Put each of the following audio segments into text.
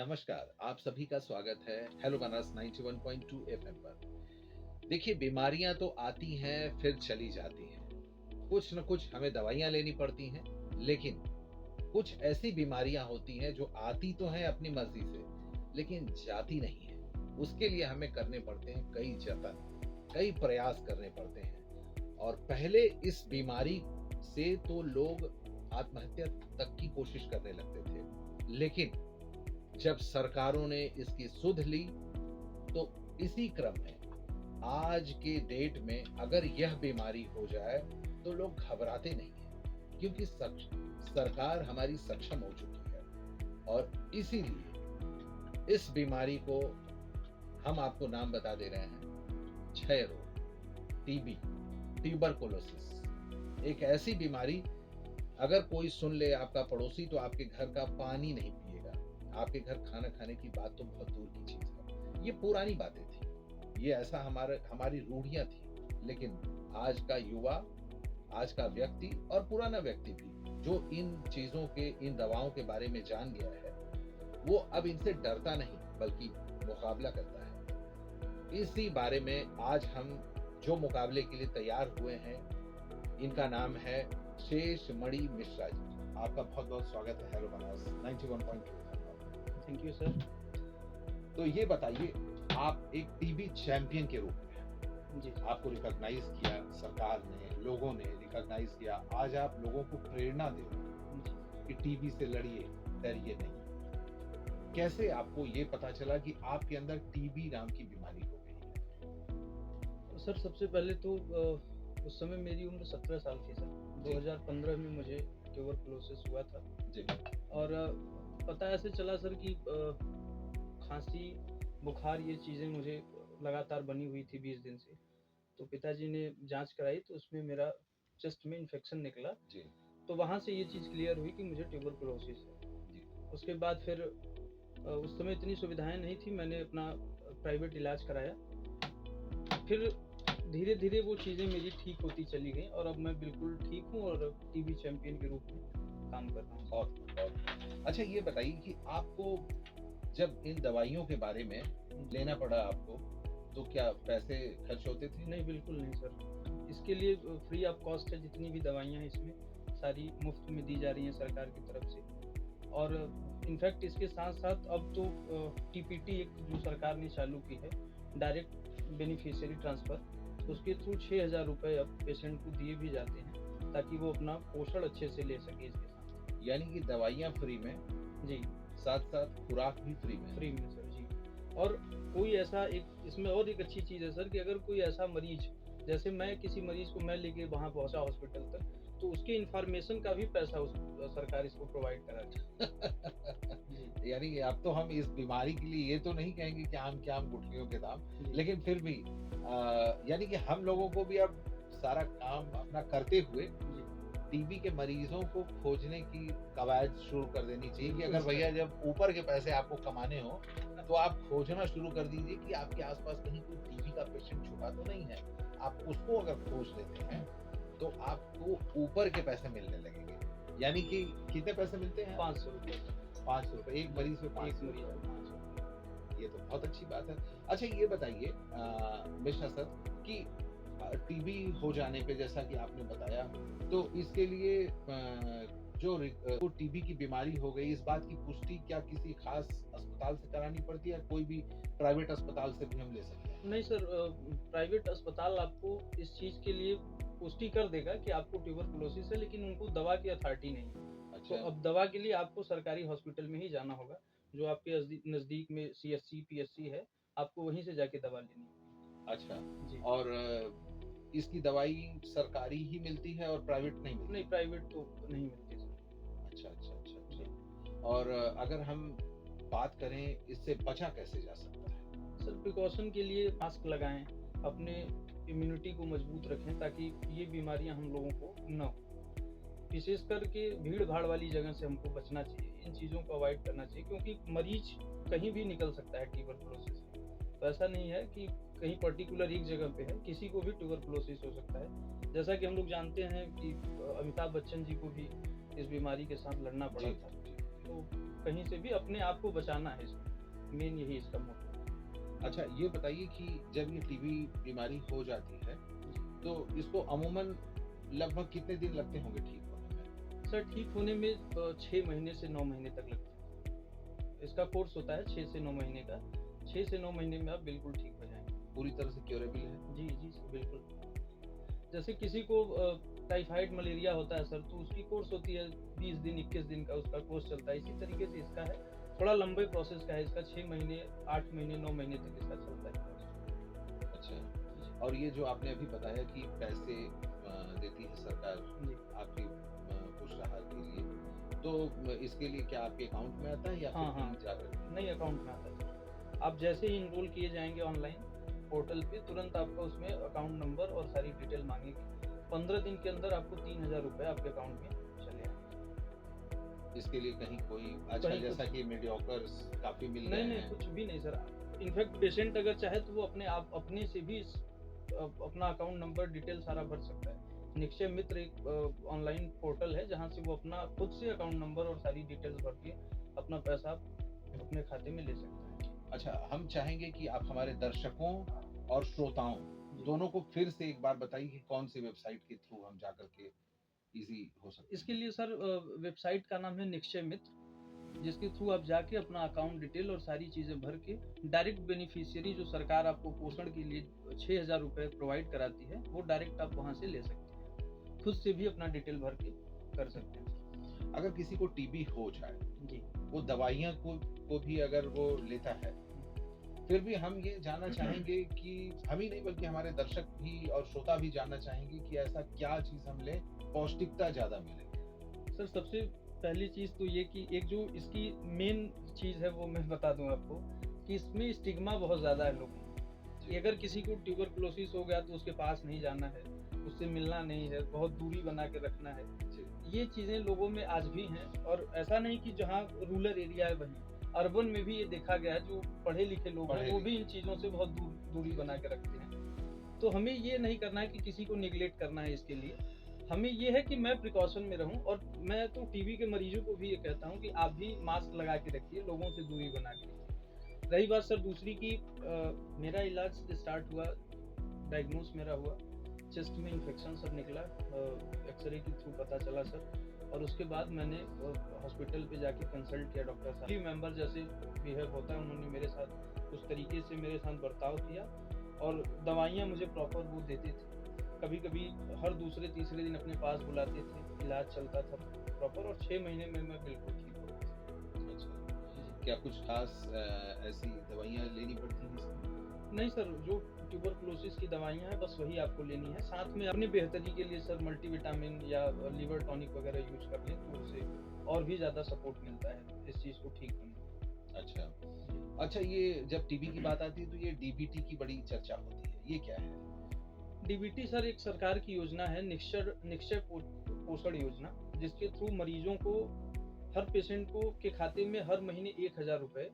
नमस्कार, आप सभी का स्वागत है हेलो बनारस 91.2 एफएम पर। देखिए, बीमारियां तो आती हैं फिर चली जाती हैं। कुछ न कुछ हमें दवाइयां लेनी पड़ती हैं, लेकिन कुछ ऐसी बीमारियां होती हैं जो आती तो हैं अपनी मर्जी से, लेकिन जाती नहीं है। उसके लिए हमें करने पड़ते हैं कई जतन, कई प्रयास करने पड़ते हैं। और पहले इस बीमारी से तो लोग आत्महत्या तक की कोशिश करने लगते थे, लेकिन जब सरकारों ने इसकी सुध ली, तो इसी क्रम में आज के डेट में अगर यह बीमारी हो जाए तो लोग घबराते नहीं हैं, क्योंकि सरकार हमारी सक्षम हो चुकी है। और इसीलिए इस बीमारी को हम आपको नाम बता दे रहे हैं, क्षय रोग, टीबी, ट्यूबरकुलोसिस। एक ऐसी बीमारी, अगर कोई सुन ले आपका पड़ोसी, तो आपके घर का पानी नहीं पिएगा, आपके घर खाना खाने की बात तो बहुत दूर की चीज है। ये पुरानी बातें थी, ये ऐसा हमारी रूढ़ियां थी। लेकिन आज का युवा, आज का व्यक्ति और पुराना व्यक्ति भी जो इन चीजों के, इन दवाओं के बारे में जान गया है, वो अब इनसे डरता नहीं बल्कि मुकाबला करता है। इसी बारे में आज हम जो मुकाबले के लिए तैयार हुए हैं, इनका नाम है शेष मणि मिश्रा जी। आपका बहुत बहुत स्वागत है hello Banaras 91.2। Thank you sir. तो ये बताइए, आप एक टीबी चैंपियन के रूप में, जी, आपको रिकॉग्नाइज किया सरकार ने, लोगों ने रिकॉग्नाइज किया। आज आप लोगों को प्रेरणा दे रहे हैं जी। कि टीबी से लड़िए, डरिए नहीं। कैसे आपको ये पता चला कि आपके अंदर टीबी नाम की बीमारी हो गई है? सर सबसे पहले तो उस समय मेरी उम्र 17 साल थी सर। जी। 2015 में मुझे ट्यूबरकुलोसिस हुआ था। जी। और पता ऐसे चला सर कि खांसी, बुखार ये चीज़ें मुझे लगातार बनी हुई थी 20 दिन से। तो पिताजी ने जाँच कराई तो उसमें मेरा चेस्ट में इन्फेक्शन निकला। जी। तो वहाँ से ये चीज़ क्लियर हुई कि मुझे ट्यूबरकुलोसिस है। जी। उसके बाद फिर उस समय इतनी सुविधाएँ नहीं थी, मैंने अपना प्राइवेट इलाज कराया। फिर धीरे-धीरे वो चीज़ें मेरी ठीक होती चली गईं और अब मैं बिल्कुल ठीक हूँ और टीबी चैंपियन के रूप में काम कर रहा हूँ। बहुत अच्छा, ये बताइए कि आपको जब इन दवाइयों के बारे में लेना पड़ा आपको, तो क्या पैसे खर्च होते थे? नहीं, बिल्कुल नहीं सर। इसके लिए फ्री ऑफ कॉस्ट है, जितनी भी दवाइयाँ हैं इसमें सारी मुफ़्त में दी जा रही हैं सरकार की तरफ से। और इनफैक्ट इसके साथ-साथ अब तो टीपीटी एक जो सरकार ने चालू की है, डायरेक्ट बेनिफिशियरी ट्रांसफ़र, उसके थ्रू ₹6000 अब पेशेंट को दिए भी जाते हैं, ताकि वो अपना पोषण अच्छे से ले सके इसके साथ। यानी कि दवाइयाँ फ्री में, जी, साथ-साथ खुराक भी फ्री में। फ्री में सर, जी। और कोई ऐसा एक इसमें और एक अच्छी चीज़ है सर कि अगर कोई ऐसा मरीज़, जैसे मैं किसी मरीज़ को मैं लेके वहाँ पहुँचा हॉस्पिटल तक, तो उसकी इन्फॉर्मेशन का भी पैसा उस सरकार इसको प्रोवाइड कराती है। जी, यानी कि अब तो हम इस बीमारी के लिए ये तो नहीं कहेंगे कि आम के आम गुठलियों के दाम, जी। लेकिन फिर भी यानी कि हम लोगों को भी अब सारा काम अपना करते हुए जी, टीबी के मरीजों को खोजने की कवायद शुरू कर देनी चाहिए कि अगर बिल्कुल भैया सर। जब ऊपर के पैसे आपको कमाने हो, तो आप खोजना शुरू कर दीजिए कि आपके आसपास कहीं कोई टीबी का पेशेंट छुपा तो नहीं है। आप उसको अगर खोज लेते हैं, तो आपको ऊपर के पैसे मिलने लगेंगे। यानी कि कितने पैसे मिलते हैं? ₹500 सर। ₹500, एक मरीज पे एक 500 मरीज़ रुपए। का ₹500। ये तो बहुत अच्छी बात है। अच्छा, ये बताइए मिश्रा सर कि टीबी हो जाने पे, जैसा कि आपने बताया, तो इसके लिए को टीबी की बीमारी हो गई, इस बात की पुष्टि क्या किसी खास अस्पताल से करानी पड़ती है या कोई भी प्राइवेट अस्पताल से भी हम ले सकते हैं? नहीं सर, प्राइवेट अस्पताल आपको इस चीज़ के लिए पुष्टि कर देगा कि आपको ट्यूबरकुलोसिस है, लेकिन उनको दवा की अथॉरिटी नहीं है। तो अच्छा। अब दवा के लिए आपको सरकारी हॉस्पिटल में ही जाना होगा, जो आपके नज़दीक में सीएचसी, पीएचसी है, आपको वहीं से जाके दवा लेनी होगी। अच्छा। जी। और इसकी दवाई सरकारी ही मिलती है और प्राइवेट नहीं मिलती? नहीं, प्राइवेट तो नहीं मिलती सर। अच्छा, अच्छा, अच्छा, जी। अच्छा। और अगर हम बात करें, इससे बचा कैसे जा सकता है? सर प्रिकॉशन के लिए मास्क लगाएँ, अपने इम्यूनिटी को मजबूत रखें ताकि ये बीमारियाँ हम लोगों को ना हो। विशेष करके भीड़-भाड़ वाली जगह से हमको बचना चाहिए, इन चीज़ों को अवॉइड करना चाहिए, क्योंकि मरीज़ कहीं भी निकल सकता है ट्यूबरकुलोसिस से। तो ऐसा नहीं है कि कहीं पर्टिकुलर एक जगह पे है, किसी को भी ट्यूबरकुलोसिस हो सकता है। जैसा कि हम लोग जानते हैं कि अमिताभ बच्चन जी को भी इस बीमारी के साथ लड़ना पड़ा जी, था। जी। तो कहीं से भी अपने आप को बचाना है, इसमें मेन यही इसका मोटिव। अच्छा, ये बताइए कि जब ये टीबी बीमारी हो जाती है तो इसको अमूमन लगभग कितने दिन लगते होंगे ठीक होने में? सर ठीक होने में 6 महीने से 9 महीने तक लगते हैं। इसका कोर्स होता है 6 से 9 महीने का। 6 से 9 महीने में आप बिल्कुल ठीक हो जाएंगे। पूरी तरह से क्योरेबल है? जी जी सर, बिल्कुल। जैसे किसी को टाइफाइड मलेरिया होता है सर, तो उसकी कोर्स होती है 20 दिन 21 दिन का उसका कोर्स चलता है। इसी तरीके से इसका है, थोड़ा लंबे प्रोसेस का है इसका। 6 महीने 8 महीने 9 महीने तक इसका चलता है। अच्छा, और ये जो आपने अभी बताया कि पैसे देती है सरकार जी आपकी पुष्टाहार के लिए, तो इसके लिए क्या आपके अकाउंट में आता है या हाँ फिर हाँ, कहीं जाकर? नहीं अकाउंट में आता है। आप जैसे ही इनरोल किए जाएंगे ऑनलाइन पोर्टल पे, तुरंत आपका उसमें अकाउंट नंबर और सारी डिटेल मांगेगी। 15 दिन के अंदर आपको 3000 रुपये आपके अकाउंट में चले आएंगे। इसके लिए कहीं कोई अच्छा, कहीं जैसा कि मीडियोकर्स काफी मिल रहे नहीं नहीं, हैं? कुछ भी नहीं सर। इनफैक्ट पेशेंट अगर चाहे तो वो अपने से भी अपना अकाउंट नंबर डिटेल सारा भर सकता है। निक्षय मित्र एक ऑनलाइन पोर्टल है जहाँ से वो अपना खुद से अकाउंट नंबर और सारी डिटेल्स भर के अपना पैसा अपने खाते में ले सकता है। अच्छा, हम चाहेंगे कि आप हमारे दर्शकों और श्रोताओं दोनों को फिर से एक बार बताइए कि कौन सी वेबसाइट के थ्रू हम जाकर के इजी हो सकते इसके हैं? लिए सर वेबसाइट का नाम है निक्षय मित्र, जिसके थ्रू आप जाके अपना अकाउंट डिटेल और सारी चीज़ें भर के डायरेक्ट बेनिफिशियरी जो सरकार आपको पोषण के लिए 6000 रुपये प्रोवाइड कराती है, वो डायरेक्ट आप वहाँ से ले सकते हैं। खुद से भी अपना डिटेल भर के कर सकते हैं। अगर किसी को टीबी हो जाए, जी वो दवाइयाँ को भी अगर वो लेता है, फिर भी हम ये जानना चाहेंगे कि हम ही नहीं बल्कि हमारे दर्शक भी और श्रोता भी जानना चाहेंगे कि ऐसा क्या चीज हम लें पौष्टिकता ज्यादा मिले। सर, सबसे पहली चीज़ तो ये कि एक जो इसकी मेन चीज़ है वो मैं बता दूं आपको कि इसमें स्टिग्मा बहुत ज़्यादा है लोगों में कि अगर किसी को ट्यूबरकुलोसिस हो गया तो उसके पास नहीं जाना है, उससे मिलना नहीं है, बहुत दूरी बना के रखना है। ये चीज़ें लोगों में आज भी हैं, और ऐसा नहीं कि जहाँ रूरल एरिया है वहीं, अर्बन में भी ये देखा गया है। जो पढ़े लिखे लोग हैं वो भी इन चीज़ों से बहुत दूरी बना के रखते हैं। तो हमें ये नहीं करना है कि किसी को निगलेक्ट करना है। इसके लिए हमें ये है कि मैं प्रिकॉशन में रहूं, और मैं तो टीबी के मरीजों को भी ये कहता हूं कि आप भी मास्क लगा के रखिए, लोगों से दूरी बना के रखिए। रही बात सर दूसरी की, मेरा इलाज स्टार्ट हुआ, डायग्नोस मेरा हुआ, चेस्ट में इन्फेक्शन सर निकला, एक्सरे के थ्रू पता चला सर। और उसके बाद मैंने हॉस्पिटल पे जाके कंसल्ट किया डॉक्टर साहब। फैमिली मेंबर जैसे बिहेव होता है, उन्होंने मेरे साथ उस तरीके से मेरे साथ बर्ताव किया, और दवाइयाँ मुझे प्रॉपर वो देते थे। कभी कभी हर दूसरे तीसरे दिन अपने पास बुलाते थे, इलाज चलता था प्रॉपर, और 6 महीने में मैं बिल्कुल ठीक हो गया। अच्छा, क्या कुछ खास ऐसी दवाइयाँ लेनी पड़ती हैं इसमें? नहीं सर, जो ट्यूबरकुलोसिस की दवाइयाँ हैं बस वही आपको लेनी है। साथ में अपनी बेहतरी के लिए सर मल्टीविटामिन या लीवर टॉनिक वगैरह यूज कर लें तो उससे और भी ज़्यादा सपोर्ट मिलता है इस चीज़ को ठीक होने में। अच्छा अच्छा, ये जब टीबी की बात आती है तो ये डीबीटी की बड़ी चर्चा होती है, ये क्या है? डीबीटी सर एक सरकार की योजना है, निक्षय पोषण योजना, जिसके थ्रू मरीजों को, हर पेशेंट को के खाते में हर महीने 1000 रुपये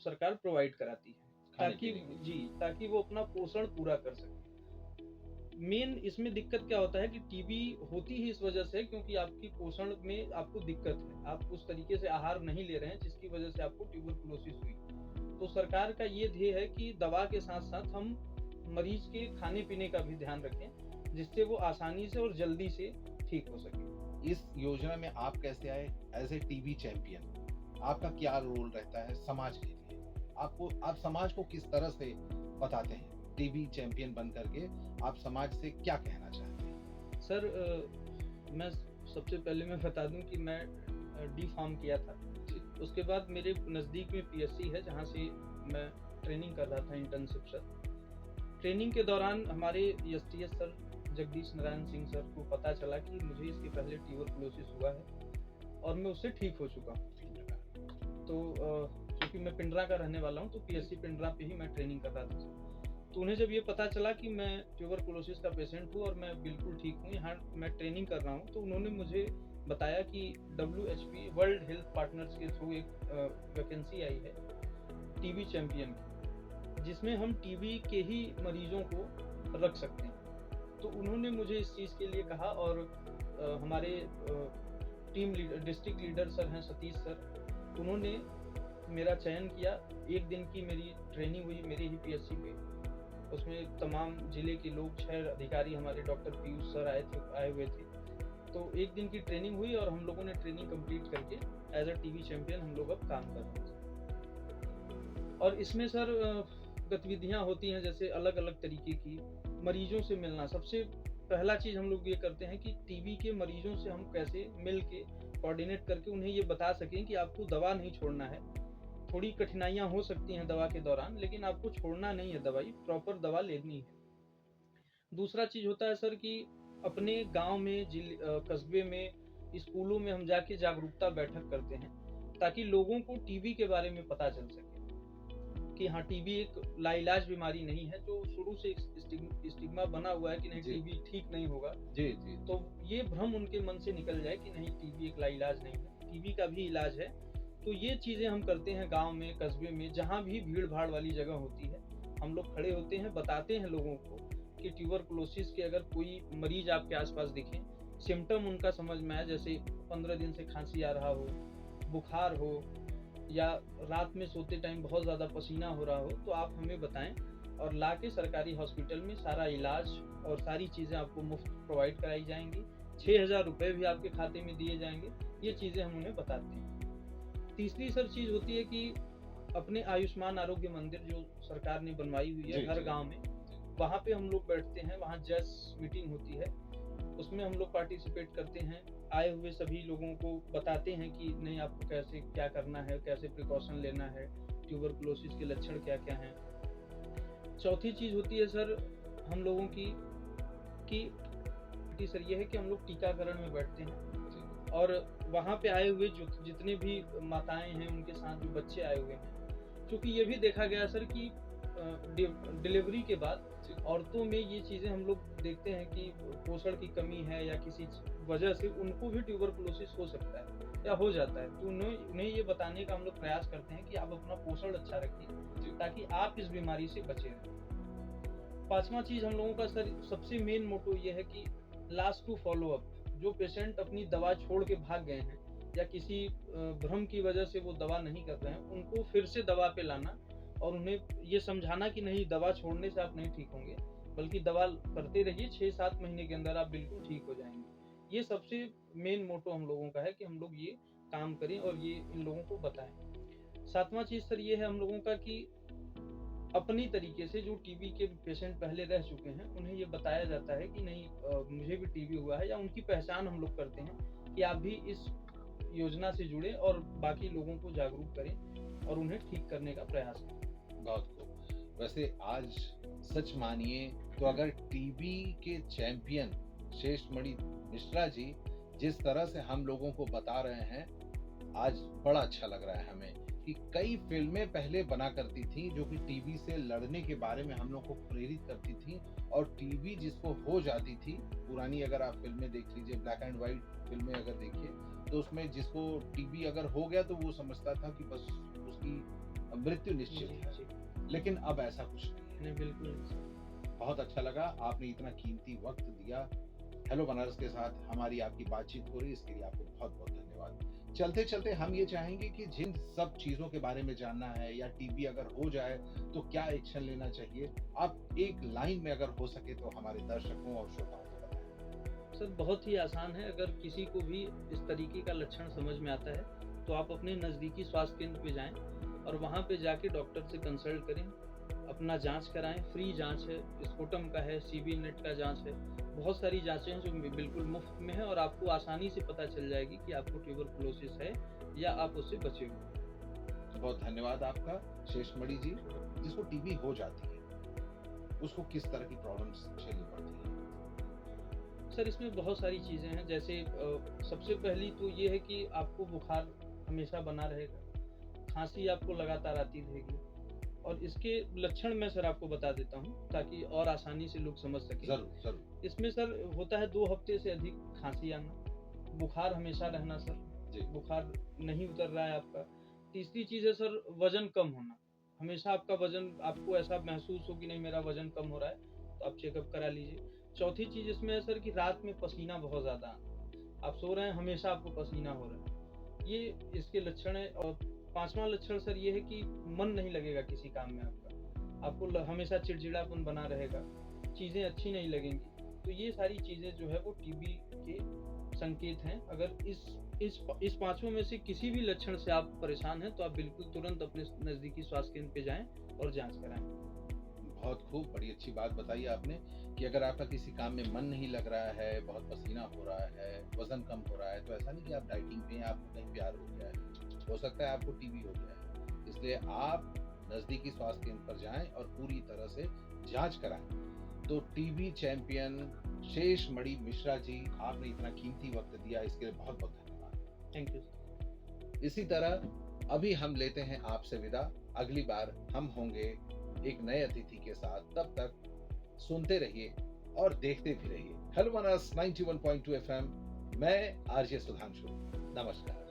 सरकार प्रोवाइड कराती है, ताकि वो अपना पोषण पूरा कर सके। मेन इसमें दिक्कत क्या होता है कि टीबी होती ही इस वजह से क्योंकि आपकी पोषण में आपको दिक्कत है, आप उस तरीके से आहार नहीं ले रहे हैं जिसकी वजह से आपको ट्यूबरकुलोसिस हुई। तो सरकार का ये ध्येय है कि दवा के साथ साथ हम मरीज के खाने पीने का भी ध्यान रखें, जिससे वो आसानी से और जल्दी से ठीक हो सके। इस योजना में आप कैसे आए एज ए टीबी चैंपियन? आपका क्या रोल रहता है समाज के लिए? आप समाज को किस तरह से बताते हैं? टीबी चैंपियन बन करके आप समाज से क्या कहना चाहते हैं? सर मैं सबसे पहले मैं बता दूं कि मैं डी फार्म किया था। उसके बाद मेरे नज़दीक में पीएससी है जहाँ से मैं ट्रेनिंग कर रहा था, इंटर्नशिप सर। ट्रेनिंग के दौरान हमारे STS sir Jagdish Narayan Singh sir को पता चला कि मुझे इसके पहले ट्यूबरकुलोसिस हुआ है और मैं उससे ठीक हो चुका हूँ। तो क्योंकि मैं पिंडरा का रहने वाला हूँ तो पीएससी पिंडरा पे ही मैं ट्रेनिंग कर रहा था। तो उन्हें जब ये पता चला कि मैं ट्यूबरकुलोसिस का पेशेंट हूँ और मैं बिल्कुल ठीक हूँ, यहाँ मैं ट्रेनिंग कर रहा हूँ, तो उन्होंने मुझे बताया कि WHP वर्ल्ड हेल्थ पार्टनर्स के थ्रू एक वैकेंसी आई है टीबी चैंपियन की, जिसमें हम टीबी के ही मरीजों को रख सकते हैं। तो उन्होंने मुझे इस चीज़ के लिए कहा, और हमारे team leader district leader sir हैं सतीश सर, उन्होंने मेरा चयन किया। एक दिन की मेरी ट्रेनिंग हुई मेरी ही पीएचसी पे, उसमें तमाम जिले के लोग 6 अधिकारी हमारे डॉक्टर पीयूष सर आए हुए थे। तो एक दिन की ट्रेनिंग हुई और हम लोगों ने ट्रेनिंग कंप्लीट करके एज अ टीवी चैंपियन हम लोग अब काम कर रहे हैं। और इसमें सर गतिविधियां होती हैं जैसे अलग अलग तरीके की, मरीजों से मिलना। सबसे पहला चीज हम लोग ये करते हैं कि टीबी के मरीजों से हम कैसे मिल के कोऑर्डिनेट करके उन्हें ये बता सकें कि आपको दवा नहीं छोड़ना है। थोड़ी कठिनाइयां हो सकती हैं दवा के दौरान, लेकिन आपको छोड़ना नहीं है दवाई, प्रॉपर दवा लेनी है। दूसरा चीज होता है सर कि अपने गांव में कस्बे में स्कूलों में हम जाके जागरूकता बैठक करते हैं ताकि लोगों को टीबी के बारे में पता चल सके कि हाँ टीबी एक लाइलाज बीमारी नहीं है, जो शुरू से स्टिग्मा बना हुआ है कि नहीं जी। टीबी ठीक नहीं होगा। जी जी तो ये भ्रम उनके मन से निकल जाए कि नहीं टीबी एक लाइलाज नहीं है, टीबी का भी इलाज है। तो ये चीजें हम करते हैं गांव में कस्बे में, जहाँ भी भीड़ भाड़ वाली जगह होती है हम लोग खड़े होते हैं, बताते हैं लोगों को कि ट्यूबरकुलोसिस के अगर कोई मरीज आपके आसपास दिखे, सिम्टम उनका समझ में आए, जैसे 15 दिन से खांसी आ रहा हो, बुखार हो, या रात में सोते टाइम बहुत ज़्यादा पसीना हो रहा हो, तो आप हमें बताएं और ला के सरकारी हॉस्पिटल में सारा इलाज और सारी चीज़ें आपको मुफ्त प्रोवाइड कराई जाएंगी। 6,000 रुपये भी आपके खाते में दिए जाएंगे। ये चीज़ें हम उन्हें बताते हैं। तीसरी सर चीज़ होती है कि अपने आयुष्मान आरोग्य मंदिर जो सरकार ने बनवाई हुई है जी, हर जी। गांव में, वहाँ पे हम लोग बैठते हैं, वहाँ जज मीटिंग होती है, उसमें हम लोग पार्टिसिपेट करते हैं। आए हुए सभी लोगों को बताते हैं कि नहीं आपको कैसे क्या करना है, कैसे प्रिकॉशन लेना है, ट्यूबरकुलोसिस के लक्षण क्या क्या हैं। चौथी चीज़ होती है सर हम लोगों की सर ये है कि हम लोग टीकाकरण में बैठते हैं और वहाँ पे आए हुए जो जितने भी माताएं हैं उनके साथ जो बच्चे आए हुए हैं, क्योंकि ये भी देखा गया सर कि डिलीवरी के बाद औरतों में ये चीज़ें हम लोग देखते हैं कि पोषण की कमी है या किसी वजह से उनको भी ट्यूबरकुलोसिस हो सकता है या हो जाता है। तो उन्हें ये बताने का हम लोग प्रयास करते हैं कि आप अपना पोषण अच्छा रखिए ताकि आप इस बीमारी से बचे रहें। पांचवा चीज़ हम लोगों का सर सबसे मेन मोटो ये है कि लास्ट टू फॉलो अप। जो पेशेंट अपनी दवा छोड़ के भाग गए हैं या किसी भ्रम की वजह से वो दवा नहीं कर रहे हैं, उनको फिर से दवा पे लाना और उन्हें ये समझाना कि नहीं दवा छोड़ने से आप नहीं ठीक होंगे, बल्कि दवा करते रहिए, 6-7 महीने के अंदर आप बिल्कुल ठीक हो जाएंगे। ये सबसे मेन मोटो हम लोगों का है कि हम लोग ये काम करें और ये इन लोगों को बताएं। सातवां चीज़ सर ये है हम लोगों का कि अपनी तरीके से जो टीबी के पेशेंट पहले रह चुके हैं उन्हें ये बताया जाता है कि नहीं मुझे भी टीबी हुआ है, या उनकी पहचान हम लोग करते हैं कि आप भी इस योजना से जुड़े और बाकी लोगों को जागरूक करें और उन्हें ठीक करने का प्रयास करें। बहुत खूब। वैसे आज सच मानिए तो अगर टीबी के चैंपियन शेषमणि मिश्रा जी जिस तरह से हम लोगों को बता रहे हैं, आज बड़ा अच्छा लग रहा है हमें कि कई फिल्में पहले बना करती थी जो कि टीबी से लड़ने के बारे में हम लोग को प्रेरित करती थी, और टीबी जिसको हो जाती थी, पुरानी अगर आप फिल्में देख लीजिए, ब्लैक एंड व्हाइट फिल्में अगर देखिए, तो उसमें जिसको टीबी अगर हो गया तो वो समझता था कि बस उसकी मृत्यु निश्चित है। लेकिन अब ऐसा कुछ नहीं है। बिल्कुल नहीं। बहुत अच्छा लगा, आपने इतना कीमती वक्त दिया। हेलो बनारस के साथ हमारी आपकी बातचीत हो रही, इसके लिए आपको बहुत बहुत धन्यवाद। चलते चलते हम ये चाहेंगे कि जिन सब चीजों के बारे में जानना है या टीबी अगर हो जाए तो क्या एक्शन लेना चाहिए, आप एक लाइन में अगर हो सके तो हमारे दर्शकों और श्रोताओं को बताएं। सर बहुत ही आसान है। अगर किसी को भी इस तरीके का लक्षण समझ में आता है तो आप अपने नज़दीकी स्वास्थ्य केंद्र पे जाएं और वहाँ पे जाके डॉक्टर से कंसल्ट करें, अपना जांच कराएं। फ्री जांच है, स्पुटम का है, सीबी नेट का जांच है, बहुत सारी जांचें हैं जो बिल्कुल मुफ्त में है और आपको आसानी से पता चल जाएगी कि आपको ट्यूबरकुलोसिस है या आप उससे बचे हुए। बहुत धन्यवाद आपका शेषमणि जी। जिसको टीबी हो जाती है उसको किस तरह की प्रॉब्लम्स झेलनी पड़ती है? सर इसमें बहुत सारी चीज़ें हैं, जैसे सबसे पहली तो ये है कि आपको बुखार हमेशा बना रहेगा, खांसी आपको लगातार आती रहेगी, और इसके लक्षण मैं सर आपको बता देता हूँ ताकि और आसानी से लोग समझ सकें। जरूर जरूर। इसमें सर होता है 2 हफ्ते से अधिक खांसी आना, बुखार हमेशा रहना सर, जी। बुखार नहीं उतर रहा है आपका। तीसरी चीज़ है सर वजन कम होना, हमेशा आपका वजन, आपको ऐसा महसूस हो कि नहीं मेरा वजन कम हो रहा है, तो आप चेकअप करा लीजिए। चौथी चीज़ इसमें है सर कि रात में पसीना बहुत ज़्यादा आना, आप सो रहे हैं, हमेशा आपको पसीना हो रहा है, ये इसके लक्षण है। और पांचवा लक्षण सर ये है कि मन नहीं लगेगा किसी काम में आपका, आपको हमेशा चिड़चिड़ापन बना रहेगा, चीज़ें अच्छी नहीं लगेंगी। तो ये सारी चीज़ें जो है वो टीबी के संकेत हैं। अगर इस पांचों में से किसी भी लक्षण से आप परेशान हैं तो आप बिल्कुल तुरंत अपने नज़दीकी स्वास्थ्य केंद्र पे जाएं और जांच कराएं। बहुत खूब, बड़ी अच्छी बात बताई आपने कि अगर आपका किसी काम में मन नहीं लग रहा है, बहुत पसीना हो रहा है, वजन कम हो रहा है, तो ऐसा नहीं कि आप डाइटिंग पे हैं, आपको कहीं प्यार हो गया है, हो सकता है आपको टीबी हो गया है। इसलिए आप नज़दीकी स्वास्थ्य केंद्र पर जाएं और पूरी तरह से जांच कराएं। तो टीबी चैंपियन शेष मणि मिश्रा जी, आपने इतना कीमती वक्त दिया, इसके लिए बहुत बहुत धन्यवाद। Thank you. इसी तरह अभी हम लेते हैं आपसे विदा। अगली बार हम होंगे एक नए अतिथि के साथ। तब तक सुनते रहिए और देखते भी रहिए हेलो बनारस 91.2 FM। मैं आरजे सुधांशु। नमस्कार।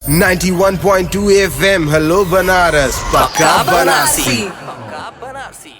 91.2 FM हेलो बनारस पक्का बनारसी। पक्का बनारसी।